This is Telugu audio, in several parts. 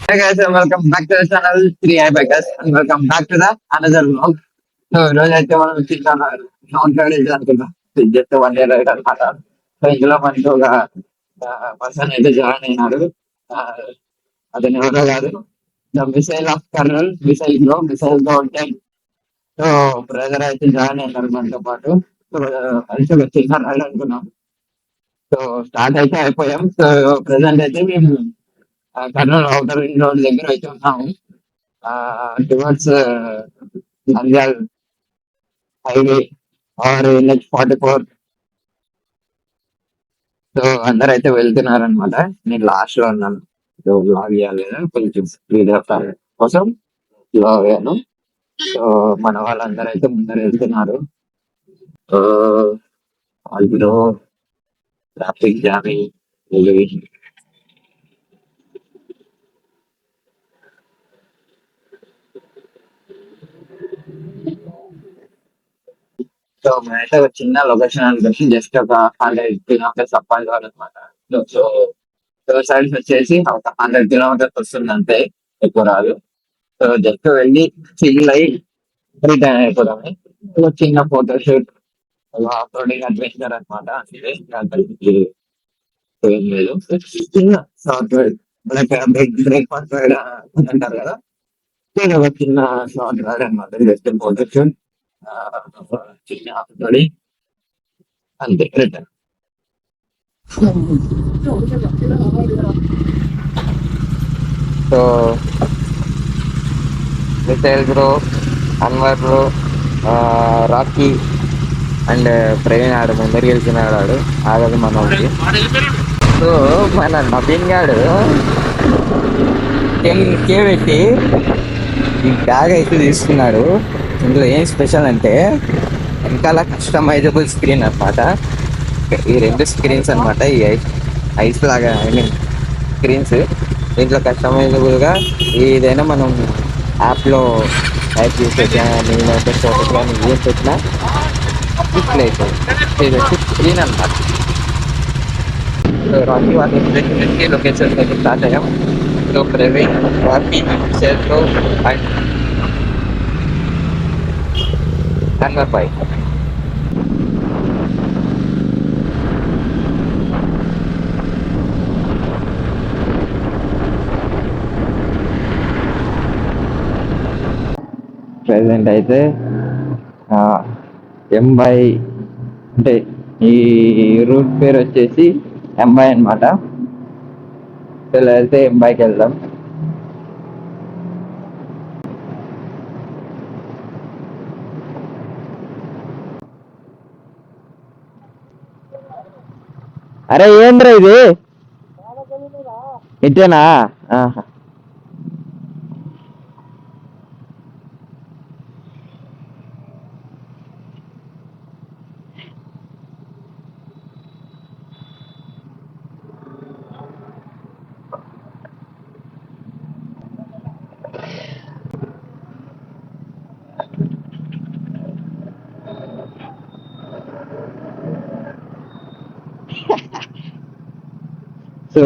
Hey guys, and welcome back to the channel 3i Bikers and welcome back to the another vlog. So ఈ రోజు అయితే మనం చిన్న లాంగ్ రైడ్ అనుకున్నాం. జస్ట్ 1 డే రైడ్ అనమాట. సో ఇందులో మనకి ఒక పర్సన్ అయితే జాయిన్ అయినాడు. ఆ, అతను ఎవరో కాదు, the missile of colonel, missile bro, missile bro అంటే. సో బ్రదర్ అయితే జాయిన్ అయినారు మనతో పాటు. సో కలిసి ఒక చిన్న రైడ్ అనుకున్నాం. సో స్టార్ట్ అయితే అయిపోయాం. సో ప్రెసెంట్ అయితే మేము కర్నూలు అవుటర్ రింగ్ రోడ్ దగ్గర అయితే ఉన్నాము. Towards Nandyal highway or NH 44. So అందరు అయితే వెళ్తున్నారు అనమాట. నేను లాస్ట్ లో ఉన్నాను. సో బ్లాగ్ ఇవ్వాలి కదా, కొంచెం స్పీడ్ కోసం బ్లాగ్ అయ్యాను. సో మన వాళ్ళందరూ అయితే ముందర వెళ్తున్నారు. So already traffic jamming. So మేమైతే ఒక చిన్న లొకేషన్ అనుకోవచ్చు, జస్ట్ ఒక 100 కిలోమీటర్స్ అప్పాలి అనమాట. సో సో సైడ్స్ వచ్చేసి ఒక 100 కిలోమీటర్స్ వస్తుంది అంతే, ఎక్కువ రాదు. సో జస్ట్ వెళ్ళి చిల్ అయి రిటర్న్ అయిపోదాం. ఒక చిన్న ఫోటోషూట్, ఆఫ్రోడింగ్ అడ్వెంచర్ అనమాట. అంటే దానికి ఏం లేదు, చిన్న short ride, like breakfast ride అంటారు కదా. నేను ఒక చిన్న షార్ట్ రైడ్ అనమాట, జస్ట్ ఫోటోషూట్, చిన్న ఆఫ్రోడింగ్, అంతే return. So Missile bro, Anwar bro, Rocky and Praveen ఆడు ముందరికి వెళ్తున్నాడు. ఆడు ఆగదు మనోడికి. సో మన నవీన్ గాడు 10K పెట్టి ఈ బ్యాగ్ అయితే తీసుకున్నాడు. ఇందులో ఏం స్పెషల్ అంటే వెనకాల కస్టమైజబుల్ స్క్రీన్ అనమాట. ఈ 2 స్క్రీన్స్ అనమాట, ఈ ఐస్ లాగా, ఐ మీన్ స్క్రీన్స్. దీంట్లో కస్టమైజబుల్గా ఏదైనా మనం యాప్లో టైప్ చేసేది, నేనైతే ఫోటోస్ కానీ ఏం పెట్టినా డిస్ప్లే అవుతుంది. ఇది వచ్చి స్క్రీన్ అనమాట. సో రాకీ వాళ్ళ లొకేషన్స్ అయితే స్టార్ట్ అయ్యాం. సో ప్రవీణ్, రాకీ, సేల్తో అండ్ అన్వర్ బాయ్. ప్రెసెంట్ అయితే ఎంబై, అంటే ఈ రూట్ పేరు వచ్చేసి ఎంబై అనమాట. ఇలా వెళ్తే ఎంబైకి వెళ్దాం. అరే ఏంద్రా ఇది, ఇటేనా? So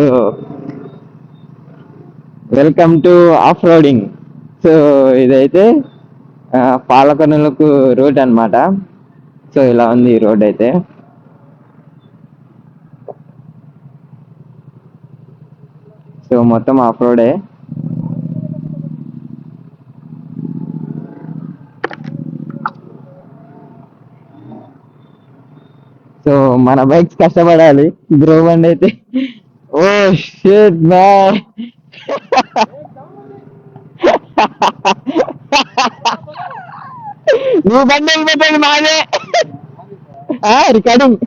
welcome to off roading. So ఇదైతే పాలకొనలకు రూట్ అనమాట. సో ఇలా ఉంది ఈ రోడ్ అయితే. సో మొత్తం ఆఫ్ రోడే. సో మన బైక్స్ కష్టపడాలి. బ్రో బండి అయితే ఓ షిట్ మ్యాన్. నువ్వు బండి వెళ్ళిపోతాడు మాదే రికార్డింగ్.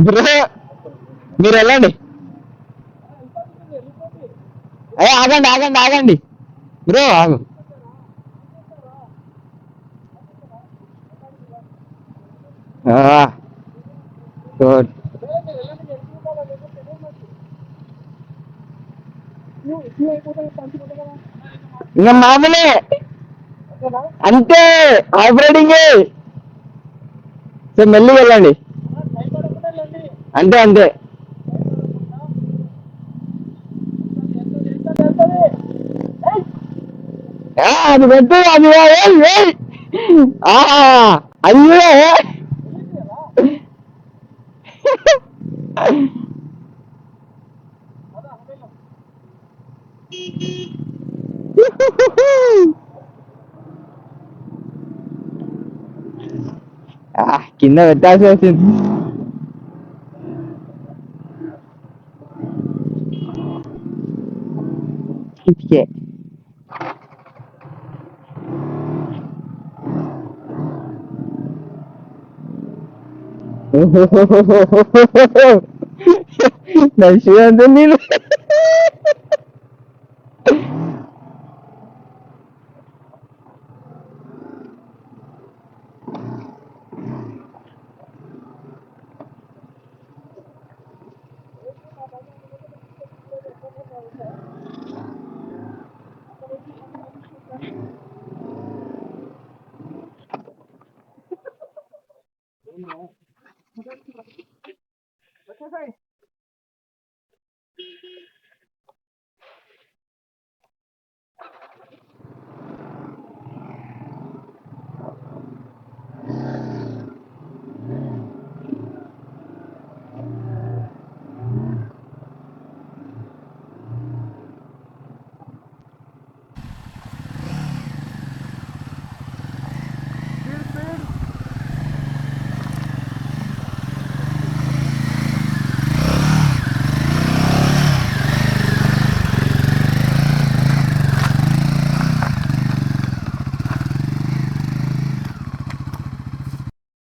బ్రో మీరు వెళ్ళండి. ఆగండి ఆగండి ఆగండి బ్రో, ఆగు. సో ఇంకా మామూలే అంతే, ఆఫ్ రైడింగ్. సో మెల్లి వెళ్ళండి. అంతే అంతే. అది పెట్టు అది అయ్యో కింద పెట్టాల్సి వచ్చింది. నడిచినంత నీళ్ళు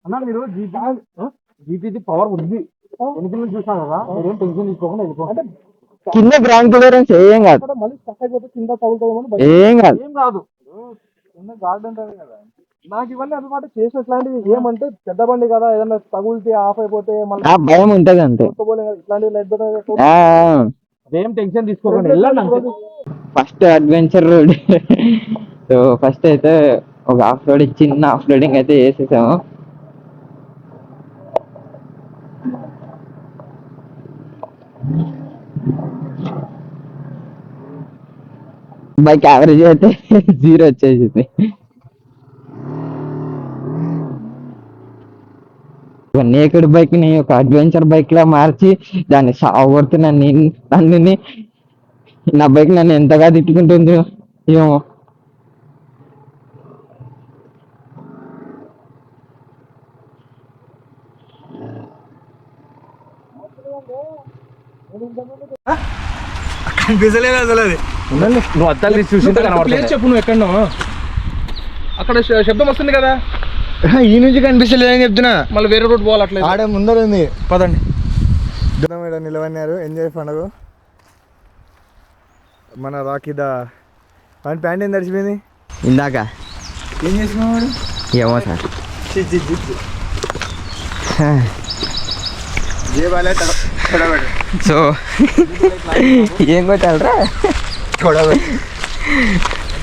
అన్నా మీరు జీపీ పవర్ ఉంది ఎన్నికలు చూసాను కదా మీరేం టెన్షన్ తీసుకోకుండా వెళ్ళిపోండి. కింద గ్రౌండ్ క్లియరెన్స్ ఏం కాదు, మళ్ళీ స్టక్ అయిపోతే కింద తగులుతామని ఏం కాదు, ఏం కాదు. కింద గార్డెన్ కదా నాకు ఇవన్నీ అన్నమాట చేసినట్లాంటివి ఏమంటే పెద్ద బండి కదా ఏదైనా తగులితే ఆఫ్ అయిపోతే మళ్ళీ భయం ఉంటది అంతే. ఇట్లాంటివి లైట్ అదేం టెన్షన్ తీసుకోకండి వెళ్ళండి. First adventure road. So first అయితే ఒక ఆఫ్ రోడ్ చిన్న ఆఫ్ రోడింగ్ అయితే చేసేసాము. బైక్ యావరేజ్ అయితే 0 వచ్చేసింది. నేకెడ్ బైక్ ని ఒక అడ్వెంచర్ బైక్ లా మార్చి దాన్ని సాగుతున్నా నన్ను నా బైక్ నన్ను ఎంతగా తిట్టుకుంటుంది ఏమో. కనిపించలేదు అసలు అది. నువ్వు అద్దాలు చూసింటే కనబడలేదు. చెప్పు నువ్వు ఎక్కడో అక్కడ శబ్దం వస్తుంది కదా, ఈ నుంచి కనిపిస్తలేదని చెప్తున్నా. మళ్ళీ వేరే రోడ్ పోవాలి. ఆడే ముందర ఉంది, పదండి. ఇక్కడ నిలవన్నారు ఎంజాయ్ పండుగ. మన రాకీద వాడి ప్యాంట్ ఏం తడిచిపోయింది ఇందాక. ఏం చేసినాడు ఏమో సార్. సో ఏం కొట్టాలరా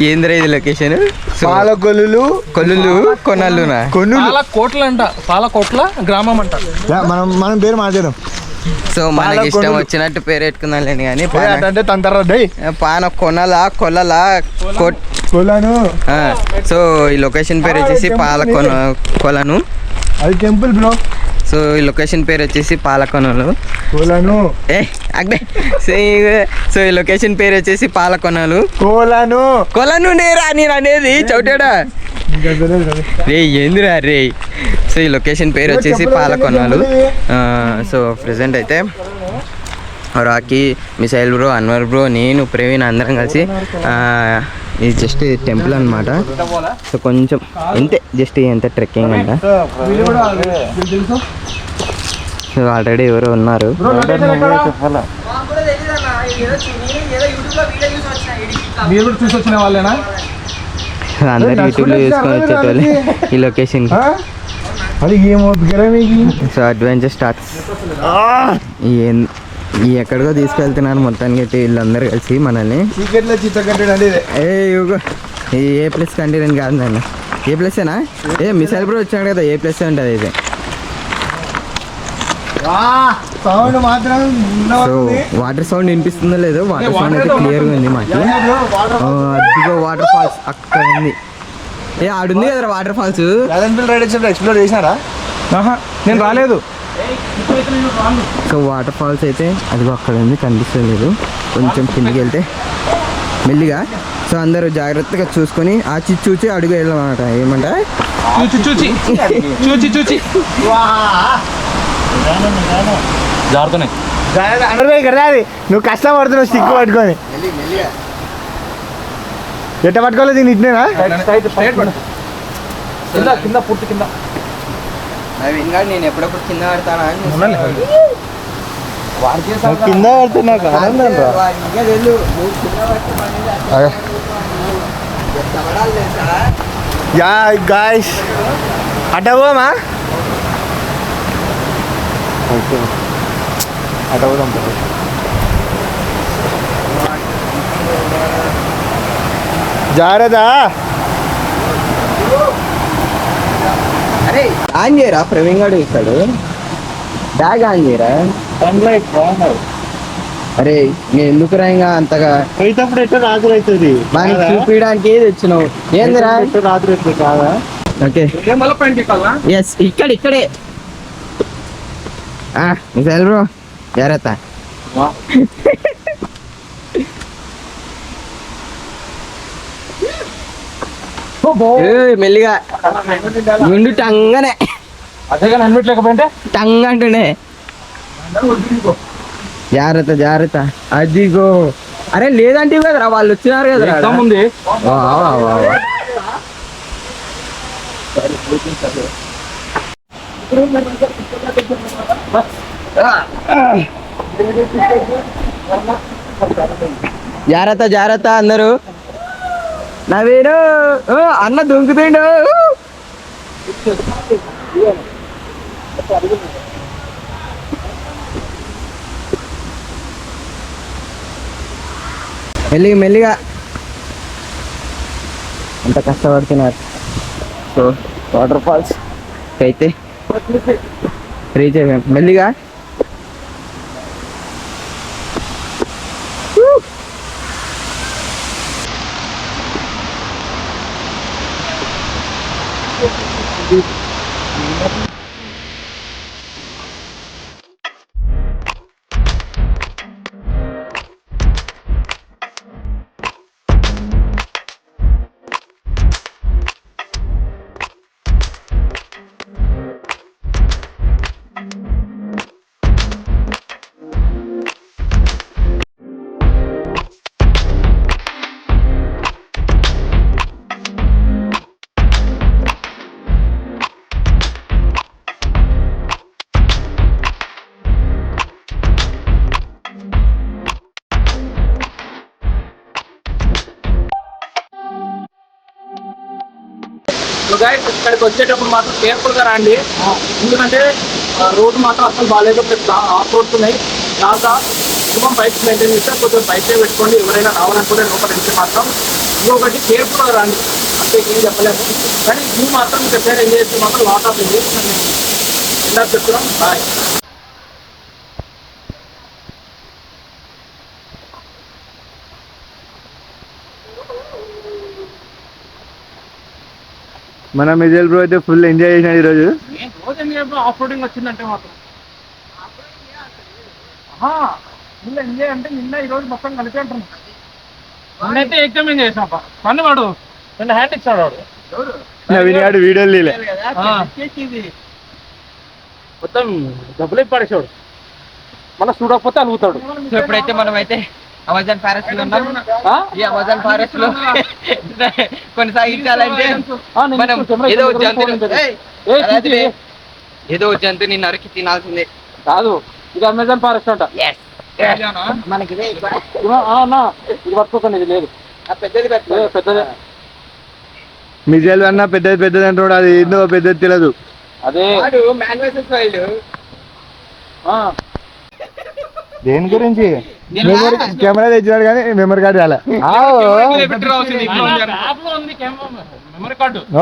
ఏంద్రా ఇది లొకేషన్? పాలకొల్లు కొనల్లునా పాలకోట్ల అంట, పాలకోట్ల గ్రామం అంట. మనం పేరు మార్చేద్దాం. సో మనకి ఇష్టం వచ్చినట్టు పేరు పెట్టుకుందాం లేని కానీ అంటే తంతర పాన కొనలా కొలను. సో ఈ లొకేషన్ పేరు వచ్చేసి పాలకొలను. అది టెంపుల్ బ్రో. సో ఈ లొకేషన్ పేరు వచ్చేసి పాలకొనలు. సో ఈ లొకేషన్ పేరు వచ్చేసి పాలకొనలు. కొలను నేరా నేను అనేది చౌటాడా రే ఏందిరా రే. సో ఈ లొకేషన్ పేరు వచ్చేసి పాలకొనలు. సో ప్రెసెంట్ అయితే Rocky, missile bro, Anwar bro, నేను, ప్రవీణ్ అందరం కలిసి ఇది జస్ట్ టెంపుల్ అనమాట. సో కొంచెం ఇంతే, జస్ట్ ఎంత ట్రెక్కింగ్ అంట. సో ఆల్రెడీ ఎవరో ఉన్నారు. చూసి వచ్చిన వాళ్ళేనా? అందరు యూట్యూబ్లో చూసుకొని వచ్చేటోళ్ళే ఈ లొకేషన్. So adventure starts. ఎక్కడికో తీసుకెళ్తున్నాను మొత్తానికి అయితే వీళ్ళందరూ కలిసి మనల్ని. ఏ ప్లేస్ కంటిన్యూ కాదు నన్ను. ఏ ప్లేసేనా? మిసైల్ బ్రో వచ్చాడు కదా, ఏ ప్లేస్ ఉంటుంది ఇది. సౌండ్ మాత్రం సో వాటర్ సౌండ్ వినిపిస్తుందో లేదో, వాటర్ సౌండ్ అయితే క్లియర్గా ఉంది మాకు. అదిగో వాటర్ ఫాల్స్ అక్కడ ఉంది. ఆడుంది కదా వాటర్ ఫాల్స్. ఎక్స్ప్లోర్ చేసినారా? నేను రాలేదు. సో వాటర్ ఫాల్స్ అయితే అదిగో అక్కడ ఉంది, కనిపిస్తలేదు. కొంచెం కిందికి వెళ్తే మెల్లిగా. సో అందరూ జాగ్రత్తగా చూసుకొని ఆచి చూచి అడుగు వెళ్ళామన్నమాట. ఏమంటా చూచి జాగ్రత్తనే కదా. అది నువ్వు కష్టపడుతున్నావు స్టిక్ పట్టుకొని. ఎట్ట పట్టుకోలేదు దీన్ని ఇట్నేనా? కింద పూర్తి కింద. నేను ఎప్పుడప్పుడు కింద పడతానా కింద పడుతున్నా గాయస్. అట్ట పోమా? అట్ట పోదాం. జాగ్రత్త. అరే ఆన్ చేయరా, ప్రవీణ్ గారు ఇస్తాడు. బ్యాగ్ ఆన్ చేయరా. అరే నేను ఎందుకు రాయింగా అంతగా అయినప్పుడు ఎట్లా రాత్రి అవుతుంది మనకి చూపించడానికి ఏది వచ్చినావు? ఏందిరా రాత్రి అవుతుంది కాదా? ఓకే ఎస్ ఇక్కడే మిసైల్ బ్రో జాగ్రత్త. మెల్లిగా గుండు టంగనే. అదే కానీ హెల్మెట్ లేకపోతే టంగ్ అంటుండే. జాగ్రత్త. అదిగో అరే లేదంటే కదరా వాళ్ళు వచ్చినారు కదరా ఉంది. జాగ్రత్త అందరూ. నవీను అన్న దుంకుతుండు. మెల్లిగా అంత కష్టపడుతున్నారు. సో వాటర్ ఫాల్స్ అయితే రీచ్ అయిపోయాం మెల్లిగా. ఇక్కడికి వచ్చేటప్పుడు మాత్రం కేర్ఫుల్ గా రండి. ఎందుకంటే రోడ్డు మాత్రం అసలు బాగాలేదు. ఆఫ్ రోడ్స్ ఉన్నాయి. చాలా మినిమం బైక్స్ మెయింటైన్ చేస్తే కొంచెం బైక్సే పెట్టుకోండి. ఎవరైనా రావాలనుకుంటే లోపల నుంచి మాత్రం ఇంకొకటి కేర్ఫుల్ గా రండి. అంతే ఏం చెప్పలేము. కానీ వ్యూ మాత్రం మీకు ఎప్పుడైనా ఎంజాయ్ చేస్తే మాత్రం లాట్ ఆఫ్ ఉంది. ఎండా చెప్తున్నాం. బాయ్. మన మిజల్ బ్రో అయితే ఫుల్ ఎంజాయ్ చేసినాడు ఈరోజు. రోజు ఎంజాయ్ ఆఫ్ రోడింగ్ వచ్చిందంటే మాత్రం ఫుల్ ఎంజాయ్ అంటే నిన్న ఈరోజు మొత్తం కలిపి అంటున్నాం. నిన్నైతే ఎగ్జామ్ ఏం చేసాం పన్ను వాడు నిన్న హ్యాండ్ ఇచ్చాడు వాడు. నవీన్ గారు వీడియోలు తీలే మొత్తం డబ్బులు పడేసాడు. మళ్ళీ చూడకపోతే అలుగుతాడు. సో ఇప్పుడైతే మనం అయితే అమెజాన్ ఫారెస్ట్ లో ఉన్నాం. ఈ అమెజాన్ ఫారెస్ట్ లో కొనసాగించాలంటే మనం ఏదో జంతువుని నరికి తినాల్సిందే. కాదు ఇది అమెజాన్ ఫారెస్ట్ అంట. మనకి ఇది పట్టుకోకండి. ఇది లేదు పెద్దదే. మిజైల్ అన్న పెద్దది అంటాడు. అది ఏందో పెద్దది తెలియదు. అదే మ్యాన్ వర్సెస్ వైల్డ్ దేని గురించి కెమెరా తెచ్చినాడు కానీ మెమరీ కార్డు రాలే.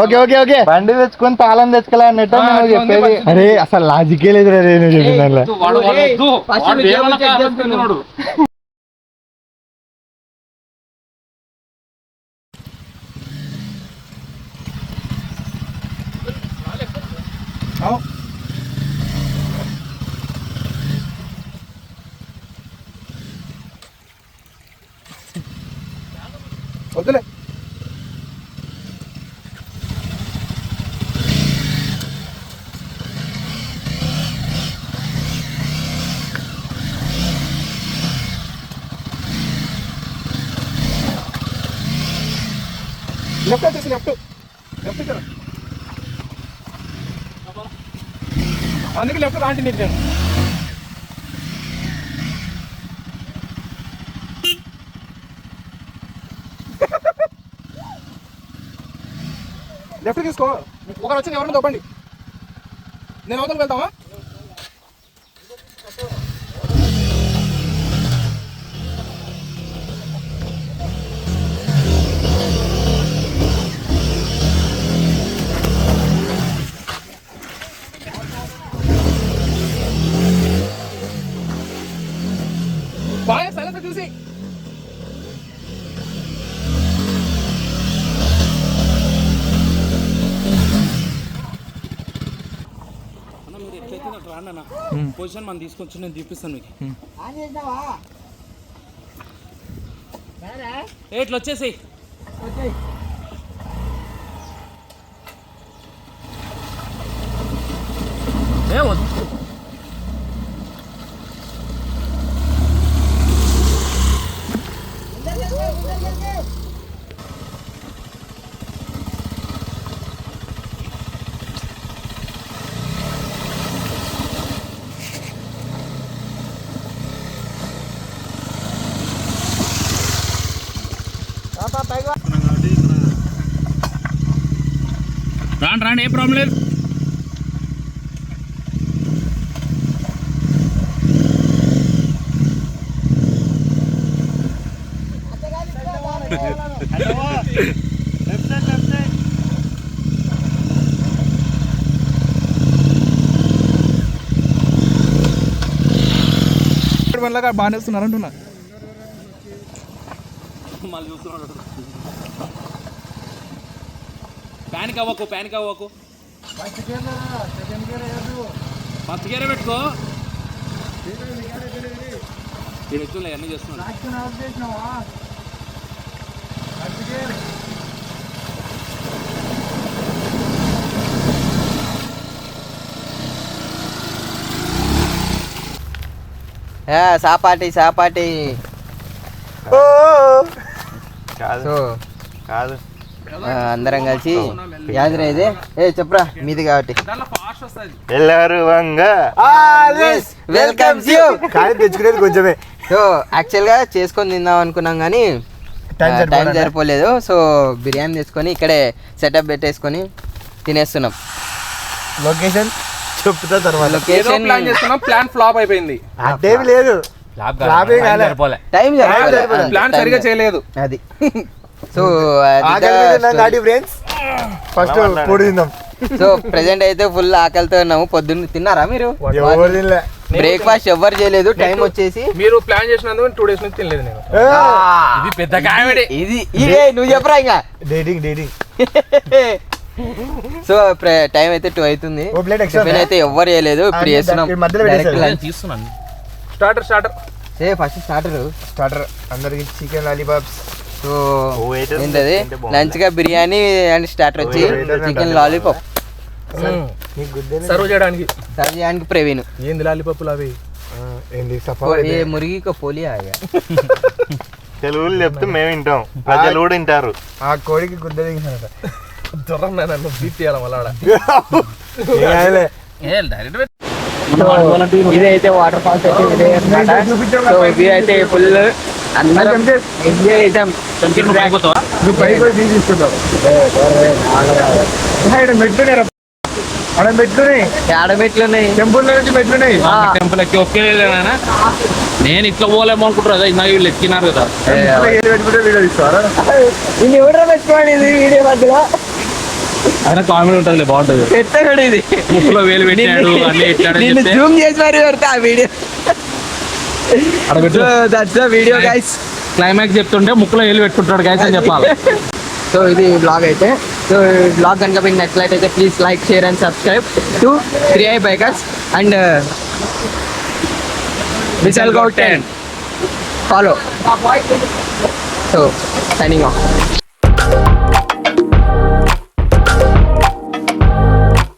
ఓకే ఓకే ఓకే బండి తెచ్చుకొని తాళం తెచ్చుకోలే అన్నట్టు నువ్వు చెప్పేది. అరే అసలు లాజికే లేదు రే నువ్వు చెప్పిన దాంట్లో. వద్దులే లెఫ్ట్ వచ్చేసి లెఫ్ట్ ఇక్కడ అందుకే లెఫ్ట్ కాంటిన్యూ ఇచ్చాను. లెఫ్ట్ తీసుకో. ఒకరు వచ్చి ఎవరిని తప్పండి, నేను అవతలకి వెళ్తావా? బాగా సైలెన్స్ చూసి పొజిషన్ మనం తీసుకొచ్చి నేను చూపిస్తాను మీకు. ఇట్లా వచ్చేసి రాండి రాండి, ఏం ప్రాబ్లం లేదు. బాగానే వస్తున్నారు అంటున్నా. మళ్ళీ చూస్తున్నాడు. ప్యానిక్ అవ్వకు, ప్యానిక్ అవ్వకు. ఫస్ట్ గేరే పెట్టుకో. నేను ఎక్కువ అన్నీ చేస్తున్నాను. సాపాటి సాపాటి సో కాదు అందరం కలిసి యాదరా ఇది చెప్పరా మీది కాబట్టి వెల్కమ్ తెచ్చుకునేది కొంచెమే. సో యాక్చువల్గా చేసుకొని తిందాం అనుకున్నాం కానీ టైం సరిపోలేదు. సో బిర్యానీ తెచ్చుకొని ఇక్కడే సెటప్ పెట్టేసుకొని తినేస్తున్నాం. లొకేషన్ చెప్తా తర్వాత. లొకేషన్ ప్లాన్ చేస్తున్నాం, ప్లాన్ ఫ్లాప్ అయిపోయింది. అదేమి లేదు, ప్లాన్ సరిగా చేయలేదు అది. సో ఫస్ట్ పొడి తిందాం. సో ప్రెసెంట్ అయితే ఫుల్ ఆకలితో ఉన్నాము. పొద్దున్న తిన్నారా మీరు? బ్రేక్ఫాస్ట్ ఎవ్వరు చేయలేదు. టైం వచ్చేసి మీరు ప్లాన్ చేసినందుకు 2 days నుంచి తినలేదు నేను. ఇది పెద్ద కామెడీ. ఇది ఇదే నువ్వు చెప్పరా ఇంకా డేటింగ్. సో టైం అయితే 2 అవుతుంది. అయితే ఎవ్వరు చేయలేదు. ఇప్పుడు చేస్తున్నాం. స్టార్టర్ ఫస్ట్ స్టార్టర్ అందరికి చికెన్ లాలీపాప్స్. సో ఏంటది లంచ్ గా బిర్యానీ అండ్ స్టార్టర్ వచ్చి చికెన్ లాలీపాప్ సర్వ్ చేయడానికి ప్రవీణ్. ఏంది లాలీపాప్లు అవి? మురిగి పోలి తెలుగులో చెప్తే మేము వింటాం, ప్రజలు కూడా వింటారు. ఆ కోడికి గుద్ద దిగినారట. దొరం నన్ను బీట్ చేయాలి మళ్ళా. ఇదైతే వాటర్ ఫాల్స్ అయితే ఇదే అన్నమాట. సో ఇది అయితే ఫుల్ అందరం ఎంజాయ్ చేద్దాం. మనం పెట్టున్నాయి ఆడబెట్లున్నాయి టెంపుల్ నుంచి పెట్టున్నాయి. టెంపుల్ ఎక్కి ఒకే నాయనా. నేను ఇట్లా పోలేమో అనుకుంటారు కదా, ఇందాక వీళ్ళు ఎక్కినారు కదా. పెట్టుకుంటే వీడియో తీస్తారా? ఇది ఎవడో పెట్టుకోండి ఇది వీడియో మధ్యలో అయినా కామెడీ ఉంటుంది, బాగుంటుంది. పెట్టాడు ఇది ముక్కులో వేలు పెట్టాడు అన్ని పెట్టాడు చెప్తే జూమ్ చేసి మరి పెడతా ఆ వీడియో. అక్కడ పెట్టు. That's the video guys. Climax చెప్తుంటే ముక్కులో వేలు పెట్టుకుంటాడు గైస్ అని చెప్పాలి. సో ఇది బ్లాగ్ అయితే. సో బ్లాగ్ కనుక మీకు నచ్చినట్లయితే please like share and subscribe to 3i bikers and Vishal Goud 10 follow. So signing off.